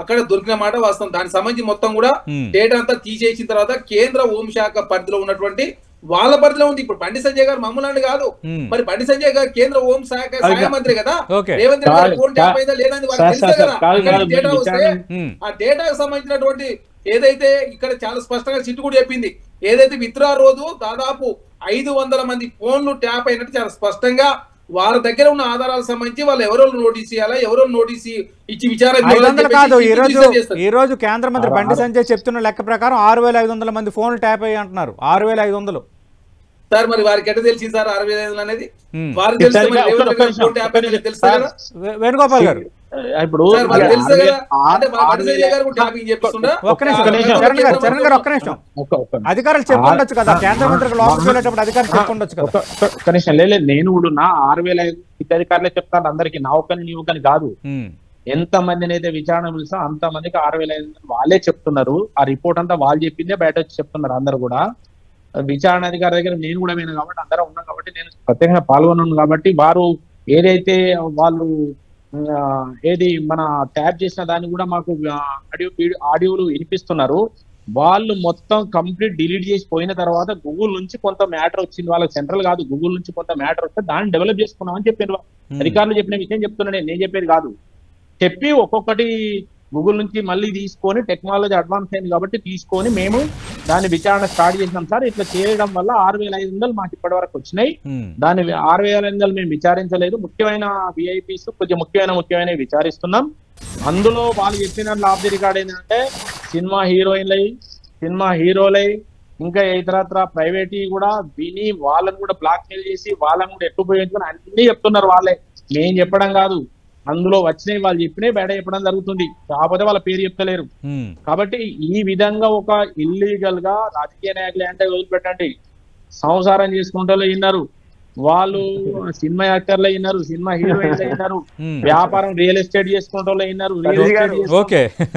అక్కడ దొరికిన మాట వాస్తవం. దానికి సంబంధించి మొత్తం కూడా డేటా అంతా తీసేసిన తర్వాత కేంద్ర హోంశాఖ పరిధిలో ఉన్నటువంటి వాళ్ళ పరిధిలో ఉంది. ఇప్పుడు బండి సంజయ్ గారు మమ్మల్ని కాదు, మరి బండి సంజయ్ గారు కేంద్ర హోంశాఖ సహాయ మంత్రి కదా, రేవంత్ రెడ్డి గారు ఫోన్ ట్యాప్ అయిందా లేదని వాళ్ళకి తెలుసు కదా. డేటా వస్తే ఆ డేటాకు సంబంధించినటువంటి ఏదైతే ఇక్కడ చాలా స్పష్టంగా సిట్టు కూడా చెప్పింది, ఏదైతే విత్డ్రా రోజు దాదాపు 500 మంది ఫోన్లు ట్యాప్ అయినట్టు చాలా స్పష్టంగా వారి దగ్గర ఉన్న ఆధారాలకు సంబంధించి వాళ్ళు ఎవరో నోటీస్ ఇవ్వాలా, ఎవరో నోటీస్ ఇచ్చి విచారణ కాదు. ఈ రోజు కేంద్ర మంత్రి బండి సంజయ్ చెప్తున్న లెక్క ప్రకారం 6,500 మంది ఫోన్లు ట్యాప్ అయ్యి అంటున్నారు. 6,500 సార్. మరి వారికి ఎట్లా తెలిసింది సార్ 6,500 అనేది? వారికి తెలుసు కదా వేణుగోపాల్ గారు. ఇప్పుడు అధికారులు చెప్పుండొచ్చు కదా, కేంద్ర మంత్రికి లోపలికి వెళ్ళేటప్పుడు అధికారులు చెప్పుండొచ్చు కదా. కనీసం లేదు, నేను కూడా నా 6,000 అధికారులే చెప్తాను అందరికి, నా ఒక్కని నీ ఒక్కని కాదు. ఎంత మందిని అయితే విచారణ పిలుస్తా అంత మందికి 6,500 వాళ్ళే చెప్తున్నారు. ఆ రిపోర్ట్ అంతా వాళ్ళు చెప్పిందే బయట వచ్చి చెప్తున్నారు అందరు కూడా. విచారణ అధికారి దగ్గర నేను కూడా పోయినా కాబట్టి అందరం ఉన్నాం కాబట్టి నేను ప్రత్యేకంగా పాల్గొన్నాను కాబట్టి వారు ఏదైతే వాళ్ళు ఏది మన ట్యాప్ చేసిన దాన్ని కూడా మాకు ఆడియోలు వినిపిస్తున్నారు. వాళ్ళు మొత్తం కంప్లీట్ డిలీట్ చేసి పోయిన తర్వాత గూగుల్ నుంచి కొంత మ్యాటర్ వచ్చింది, వాళ్ళకి సెంట్రల్ కాదు, గూగుల్ నుంచి కొంత మ్యాటర్ వస్తే దాన్ని డెవలప్ చేసుకున్నామని చెప్పారు అధికారులు. చెప్పిన విషయం చెప్తున్నా, నేను చెప్పేది కాదు. చెప్పి ఒక్కొక్కటి గూగుల్ నుంచి మళ్ళీ తీసుకొని టెక్నాలజీ అడ్వాన్స్ అయింది కాబట్టి తీసుకొని మేము దాని విచారణ స్టార్ట్ చేసినాం సార్. ఇట్లా చేయడం వల్ల 6,500 మాకు ఇప్పటి వరకు వచ్చినాయి. దాని 6,500 మేము విచారించలేదు. ముఖ్యమైన విఐపీస్ కొంచెం ముఖ్యమైన విచారిస్తున్నాం. అందులో వాళ్ళు చెప్పిన ఆఫ్ ది రికార్డ్ ఏంటంటే సినిమా హీరోలై ఇంకా ఇతరత్ర ప్రైవేట్ కూడా విని వాళ్ళని కూడా బ్లాక్ మెయిల్ చేసి వాళ్ళని కూడా ఎక్కుపోయించుకొని అన్ని చెప్తున్నారు వాళ్ళే. నేను చెప్పడం కాదు, అందులో వచ్చినవి వాళ్ళు చెప్పినవి బయట చెప్పడం జరుగుతుంది. కాకపోతే వాళ్ళ పేరు చెప్తలేరు. కాబట్టి ఈ విధంగా ఒక ఇల్లీగల్ గా రాజకీయ నాయకులు అంటే వదిలిపెట్టండి, సంసారం చేసుకుంటే విన్నారు, వాళ్ళు సినిమా యాక్టర్లు అయినారు, సినిమా హీరోయిన్లు అయినారు, వ్యాపారం రియల్ ఎస్టేట్ చేసుకుంటే విన్నారు.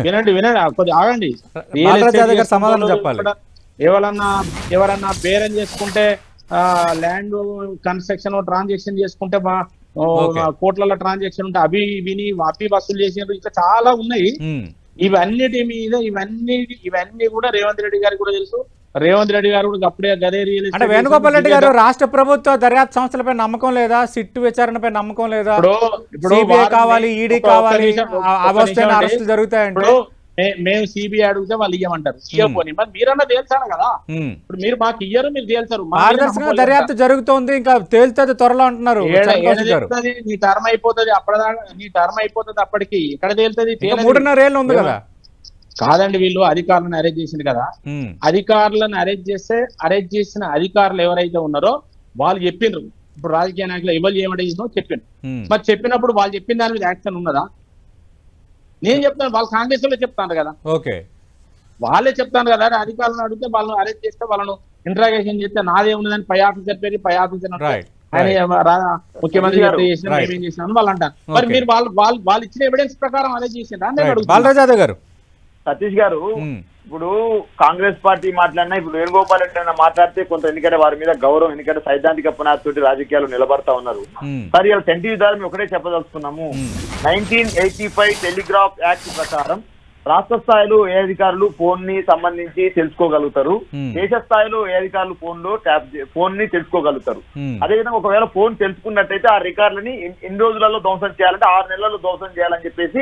వినండి కొద్దిగా ఆగండి. రియల్ ఎస్టేట్ ఎవరన్నా బేరం చేసుకుంటే ల్యాండ్ కన్స్ట్రక్షన్ ట్రాన్సాక్షన్ చేసుకుంటే కోట్ల ట్రాన్సాక్షన్ ఉంటే అవి విని అప్పి వసూలు చేసినట్టు ఇంకా చాలా ఉన్నాయి. ఇవన్నిటి మీద ఇవన్నీ కూడా రేవంత్ రెడ్డి గారికి కూడా తెలుసు. రేవంత్ రెడ్డి గారు కూడా అప్పుడే గదే రియల్ అంటే వేణుగోపాల్ రెడ్డి గారు రాష్ట్ర ప్రభుత్వ దర్యాప్తు సంస్థలపై నమ్మకం లేదా, సిట్టు విచారణపై నమ్మకం లేదా, సిబిఐ కావాలి, ఈడీ కావాలి, అరెస్టులు జరుగుతాయంటే మేము సిబిఐ అడిగితే వాళ్ళు ఇయ్యమంటారు. ఇయ్యకపోని మరి మీరన్నా తేల్చాలి కదా. ఇప్పుడు మీరు మాకు ఇయ్యరు, మీరు తేల్చారు. పారదర్శకంగా దర్యాప్తు జరుగుతోంది, ఇంకా తేల్తుంది త్వరలో అంటున్నారు. నీ టర్మ్ అయిపోతుంది, నీ టర్మ్ అయిపోతుంది అప్పటికి. ఎక్కడ తేలుతుంది? 3.5 ఏళ్ళు ఉంది కదా. కాదండి, వీళ్ళు అధికారులను అరెస్ట్ చేసింది కదా. అధికారులను అరెస్ట్ చేసిన అధికారులు ఎవరైతే ఉన్నారో వాళ్ళు చెప్పిండ్రు. ఇప్పుడు రాజకీయ నాయకులు ఎవరు చేయమంటే చెప్పిండ్రు. మరి చెప్పినప్పుడు వాళ్ళు చెప్పిన దాని మీద యాక్షన్ ఉన్నదా? నేను చెప్తాను, వాళ్ళు కాంగ్రెస్ లో చెప్తాను కదా. ఓకే, వాళ్ళే చెప్తాను కదా. అధికారులను అడిగితే వాళ్ళని అరెస్ట్ చేస్తే వాళ్ళను ఇంట్రాగేషన్ చేస్తే నాదే ఉన్నదని పై ఆఫీసర్ పేరు పై ఆఫీసర్ ఆయన ముఖ్యమంత్రి ఏమేం చేసినాను వాళ్ళు అంటారు. మరి మీరు వాళ్ళు ఇచ్చిన ఎవిడెన్స్ ప్రకారం అరెస్ట్ చేసిండ్రు. బాలరాజు గారు, సతీష్ గారు, ఇప్పుడు కాంగ్రెస్ పార్టీ మాట్లాడినా, ఇప్పుడు వేణుగోపాల్ రెడ్డి మాట్లాడితే కొంత ఎందుకంటే వారి మీద గౌరవం, ఎందుకంటే సైద్ధాంతిక పునాదితోటి రాజకీయాలు నిలబడతా ఉన్నారు. సార్ ఇలా సెంటివ్ ద్వారా మేము ఒకటే చెప్పదలుచుకున్నాము. 1985 టెలిగ్రాఫ్ యాక్ట్ ప్రకారం రాష్ట్ర స్థాయిలో ఏ అధికారులు ఫోన్ ని సంబంధించి తెలుసుకోగలుగుతారు, దేశ స్థాయిలో ఏ అధికారులు ఫోన్ ని తెలుసుకోగలుగుతారు. అదేవిధంగా ఒకవేళ ఫోన్ తెలుసుకున్నట్టయితే ఆ రికార్డులని ఎన్ని రోజులలో ధ్వంసం చేయాలంటే 6 నెలల్లో ధ్వంసం చేయాలని చెప్పేసి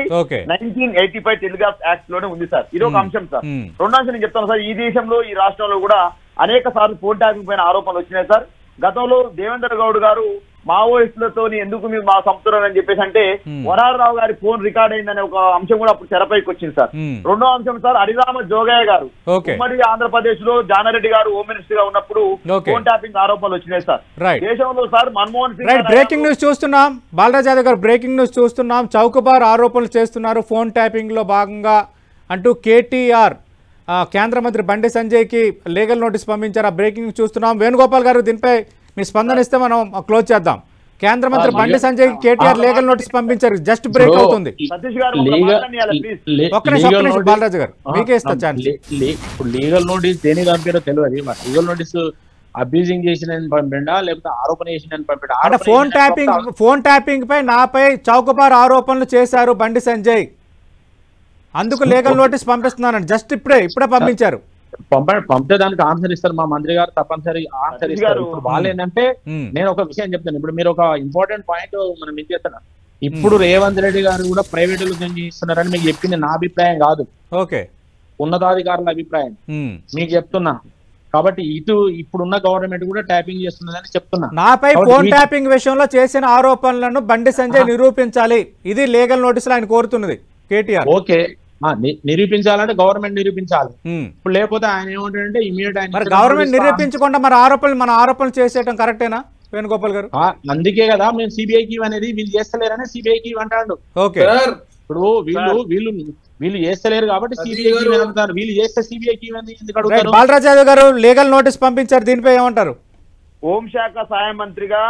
1985 టెలిగ్రాఫ్ యాక్ట్ లోనే ఉంది సార్. ఇది ఒక అంశం సార్. రెండో అంశం నేను చెప్తాను సార్, ఈ దేశంలో ఈ రాష్ట్రంలో కూడా అనేక సార్లు ఫోన్ ట్యాపింగ్ పైన ఆరోపణలు వచ్చినాయి సార్. గతంలో దేవేంద్ర గౌడ్ గారు మావోయిస్టులతో ఎందుకు మీరు మా సంపుతున్నారని చెప్పేసి అంటే వరారరావు గారి ఫోన్ రికార్డ్ అయిందనే ఒక అంశం కూడా అప్పుడు తెరపైకి వచ్చింది సార్. రెండో అంశం సార్, హరిరామ జోగయ్య గారు ఉమ్మడి ఆంధ్రప్రదేశ్ లో జానారెడ్డి గారు హోమ్ మినిస్టర్ గా ఉన్నప్పుడు ఫోన్ ట్యాపింగ్ ఆరోపణలు వచ్చినాయి సార్. దేశంలో sir Manmohan Singh breaking news చూస్తున్నాం. బాలరాజు యాదవ్ గారు బ్రేకింగ్ న్యూస్ చూస్తున్నాం. చౌకబార్ ఆరోపణలు చేస్తున్నారు ఫోన్ ట్యాపింగ్ లో భాగంగా అంటూ కేటీఆర్ కేంద్ర మంత్రి బండి సంజయ్కి లీగల్ నోటీస్ పంపించారు. ఆ బ్రేకింగ్ న్యూస్ చూస్తున్నాం. వేణుగోపాల్ గారు దీనిపై మీ స్పందన ఇస్తే మనం క్లోజ్ చేద్దాం. కేంద్ర మంత్రి బండి సంజయ్ కేటీఆర్ లీగల్ నోటీస్ పంపించారు. జస్ట్ బ్రేక్ అవుతుంది. ఒక్క నిమిషం బాలరాజు గారు, మీకే ఇస్తా ఛాన్స్. లీగల్ నోటీస్ దేని పంపారో తెలియదు. లీగల్ నోటీస్ అబ్యూజింగ్ చేసిన పంపిండా లేకపోతే ఆరోపణ చేసిన పంపిండా? అంటే ఫోన్ ట్యాపింగ్ పై నాపై చౌకబార్ ఆరోపణలు చేశారు బండి సంజయ్, అందుకు లీగల్ నోటీస్ పంపిస్తున్నానండి. జస్ట్ ఇప్పుడే పంపించారు. పంపితే దానికి ఆన్సర్ ఇస్తారు మా మంత్రి గారు, తప్పనిసరి ఆన్సర్ ఇస్తారు. ఇప్పుడు వాళ్ళు ఏంటంటే, నేను ఒక విషయం చెప్తాను. ఇప్పుడు మీరు ఒక ఇంపార్టెంట్ పాయింట్ మనం ఏం చేస్తున్నా, ఇప్పుడు రేవంత్ రెడ్డి గారు కూడా ప్రైవేట్ ఇస్తున్నారని మీకు చెప్పింది నా అభిప్రాయం కాదు. ఓకే, ఉన్నతాధికారుల అభిప్రాయం మీకు చెప్తున్నా. కాబట్టి ఇప్పుడున్న గవర్నమెంట్ కూడా ట్యాపింగ్ చేస్తున్నదని చెప్తున్నా. నాపై ఫోన్ ట్యాపింగ్ విషయంలో చేసిన ఆరోపణలను బండి సంజయ్ నిరూపించాలి, ఇది లీగల్ నోటీసులు ఆయన కోరుతున్నది కేటీఆర్. ఓకే, నిరూపించాలంటే గవర్నమెంట్ నిరూపించాలి. ఇప్పుడు లేకపోతే ఆయన ఏమంటాడంటే ఇమీడియట్ గవర్నమెంట్ నిరూపించకుండా మన ఆరోపణలు చేసేయడం కరెక్టేనా వేణుగోపాల్ గారు? అందుకే కదా మేము సిబిఐకి అనేది వీళ్ళు చేస్తలేరని సిబిఐకి అంటాడు. ఓకే, ఇప్పుడు వీళ్ళు చేస్తలేరు కాబట్టి సిబిఐకి అంటారు, వీళ్ళు చేస్తే సిబిఐకి ఎందుకు అడుగుతారు? బాలరాజు యాదవ్ గారు లీగల్ నోటీస్ పంపించారు, దీనిపై ఏమంటారు? హోంశాఖ సహాయ మంత్రిగా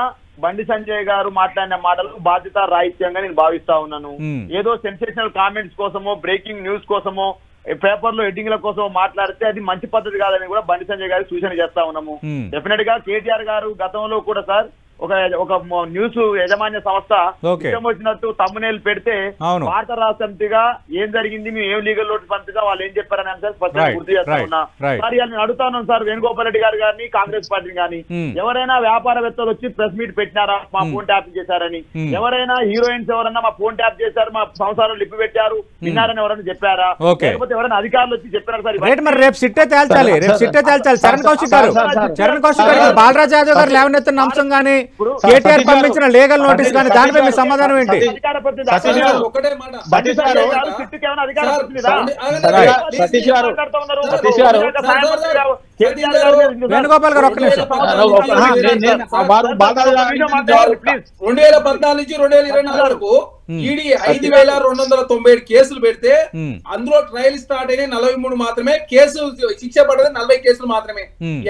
బండి సంజయ్ గారు మాట్లాడిన మాటలు బాధ్యత రాహిత్యంగా నేను భావిస్తా ఉన్నాను. ఏదో సెన్సేషనల్ కామెంట్స్ కోసమో, బ్రేకింగ్ న్యూస్ కోసమో, పేపర్ లో హెడ్డింగ్ల కోసం మాట్లాడితే అది మంచి పద్ధతి కాదని కూడా బండి సంజయ్ గారికి సూచన చేస్తా ఉన్నాము. డెఫినెట్ గా కేటీఆర్ గారు గతంలో కూడా సార్ ఒక న్యూస్ యాజమాన్య సంస్థ ఇష్టం వచ్చినట్టు తమ్మునేలు పెడితే భారత రాష్ట్ర సమితిగా ఏం జరిగింది, మేము ఏం లీగల్ నోటీస్ పంపిగా వాళ్ళు ఏం చెప్పారని అంశాలు స్పష్టంగా గుర్తు చేస్తా ఉన్నా. సార్ నేను అడుగుతా ఉన్నాను సార్, వేణుగోపాల్ రెడ్డి గారు గారిని కాంగ్రెస్ పార్టీని కానీ ఎవరైనా వ్యాపారవేత్తలు వచ్చి ప్రెస్ మీట్ పెట్టినారా మా ఫోన్ ట్యాప్ చేశారని, ఎవరైనా హీరోయిన్స్ ఎవరైనా మా ఫోన్ ట్యాప్ చేశారు మా సంసారం లిప్పి పెట్టారు విన్నారని ఎవరైనా చెప్పారా, లేకపోతే ఎవరైనా అధికారులు వచ్చి చెప్పారు సార్? రేపు సిట్టే తేల్చాలి, చరణ్ కౌశిక్ గారు బాలరాజ్ యాదవ్ గారు లేవనెత్తిన అంశం గానీ కేటీఆర్ పంపించిన లీగల్ నోటీస్ కానీ దానిపై మీ సమాధానం ఏంటి? వేణుగోపాల్ గారు ఒక్క నిమిషం. 2014 నుంచి 2024 వరకు ఈడీ 5297 కేసులు పెడితే అందులో ట్రయల్ స్టార్ట్ అయిన 43 మాత్రమే, కేసు శిక్ష పడ్డది 40 కేసులు మాత్రమే.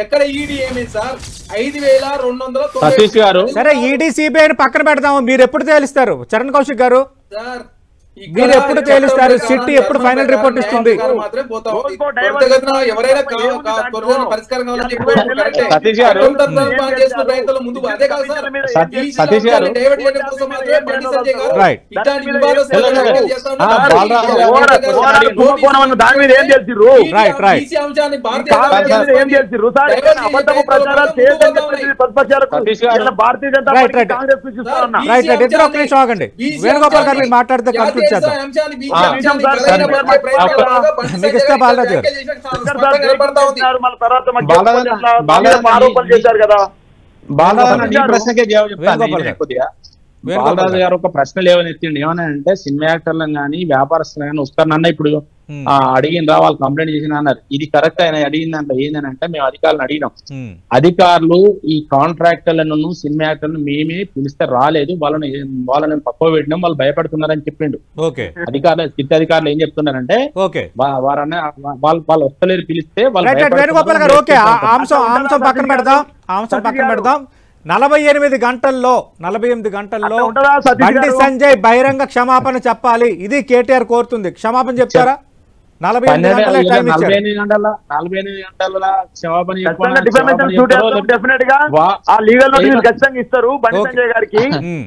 ఎక్కడ ఈడీ ఏమైంది సార్? 5290. సరే ఈడీ సిబిఐని పక్కన పెడదాము, మీరు ఎప్పుడు తేలిస్తారు చరణ్ కౌశిక్ గారు? సార్ మీరు ఎప్పుడు తేలిస్తారు? సిటీ ఎప్పుడు ఫైనల్ రిపోర్ట్ ఇస్తుంది? ఎవరైనా పరిష్కారం కావాలని వేణుగోపాల్ గారు మాట్లాడితే బాలరాజు గారు ఒక ప్రశ్న లేవనెత్తిండి. ఏమనంటే సినిమా యాక్టర్లను కానీ వ్యాపారస్తులు కానీ వస్తారన్న ఇప్పుడు అడిగినరా వాళ్ళు కంప్లైంట్ చేసిన అన్నారు. ఇది కరెక్ట్ ఆయన అడిగిందంటే ఏంటంటే మేము అధికారులను అడిగినాం, అధికారులు ఈ కాంట్రాక్టర్లను సినిమా యాక్టర్లను మేమే పిలిస్తే రాలేదు, వాళ్ళని పక్కవ పెట్టినాం, వాళ్ళు భయపడుతున్నారని చెప్పిండు. అధికారులు సిట్ అధికారులు ఏం చెప్తున్నారంటే వాళ్ళు వస్తలేరు, పిలిస్తే వాళ్ళు పక్కన పెడదాం. 48 గంటల్లో బండి సంజయ్ బహిరంగ క్షమాపణ చెప్పాలి, ఇది కేటీఆర్ కోరుతుంది. క్షమాపణ చెప్తారా? 48 గంటల క్షమాపణ ఇస్తారు బండి సంజయ్ గారికి.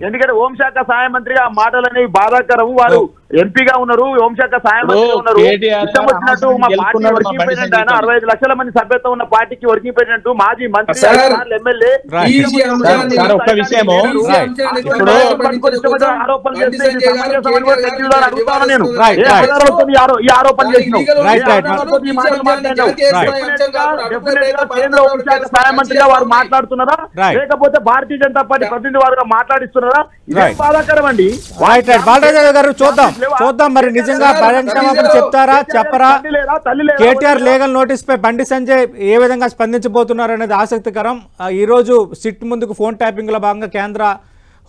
ఎందుకంటే హోంశాఖ సహాయ మంత్రిగా మాటలు అనేవి బాధాకరం. వారు ఎంపీగా ఉన్నారు, హోంశాఖ సహాయ మంత్రిగా ఉన్నారు. ఇష్టం వచ్చినట్టు మా పార్టీ వర్కింగ్ ప్రెసిడెంట్ ఆయన 65 లక్షల మంది సభ్యత్వం ఉన్న పార్టీకి వర్కింగ్ ప్రెసిడెంట్, మాజీ మంత్రి, ఎమ్మెల్యే ఆరోపణలు చేస్తే ఈ ఆరోపణ కేంద్ర హోంశాఖ సహాయ మంత్రిగా వారు మాట్లాడుతున్నారా, లేకపోతే భారతీయ జనతా పార్టీ ప్రతినిధి వారుగా మాట్లాడిస్తున్నారా? ఇదే బాధాకరం అండి. బాలరాజు గారు చూద్దాం మరి నిజంగా క్షమాపణ చెప్తారా చెప్పరా? కేటీఆర్ లీగల్ నోటీస్ పై బండి సంజయ్ ఏ విధంగా స్పందించబోతున్నారు అనేది ఆసక్తికరం. ఈ రోజు సిట్ ముందుకు ఫోన్ ట్యాపింగ్ లో భాగంగా కేంద్ర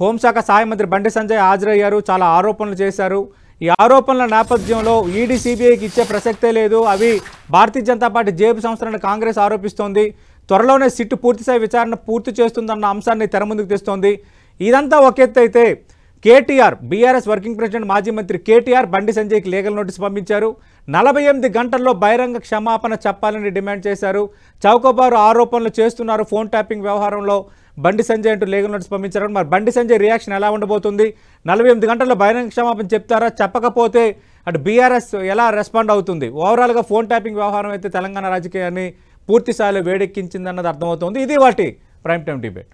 హోంశాఖ సహాయ మంత్రి బండి సంజయ్ హాజరయ్యారు, చాలా ఆరోపణలు చేశారు. ఈ ఆరోపణల నేపథ్యంలో ఈడీ సిబిఐకి ఇచ్చే ప్రసక్తే లేదు, అవి భారతీయ జనతా పార్టీ జేబు సంస్థలను కాంగ్రెస్ ఆరోపిస్తోంది. త్వరలోనే సిట్ పూర్తిస్థాయి విచారణ పూర్తి చేస్తుందన్న అంశాన్ని తెర ముందుకు తెస్తోంది. ఇదంతా ఒక ఎత్తు అయితే కేటీఆర్ బీఆర్ఎస్ వర్కింగ్ ప్రెసిడెంట్ మాజీ మంత్రి కేటీఆర్ బండి సంజయ్కి లీగల్ నోటీస్ పంపించారు. 48 గంటల్లో బహిరంగ క్షమాపణ చెప్పాలని డిమాండ్ చేశారు. చౌకబారు ఆరోపణలు చేస్తున్నారు ఫోన్ ట్యాపింగ్ వ్యవహారంలో బండి సంజయ్ అంటూ లీగల్ నోటీస్ పంపించారు. మరి బండి సంజయ్ రియాక్షన్ ఎలా ఉండబోతుంది? 48 గంటల్లో బహిరంగ క్షమాపణ చెప్తారా? చెప్పకపోతే అటు బీఆర్ఎస్ ఎలా రెస్పాండ్ అవుతుంది? ఓవరాల్గా ఫోన్ ట్యాపింగ్ వ్యవహారం అయితే తెలంగాణ రాజకీయాన్ని పూర్తి స్థాయిలో వేడెక్కించిందన్నది అర్థమవుతుంది. ఇది వాటి ప్రైమ్ టైం డిబేట్.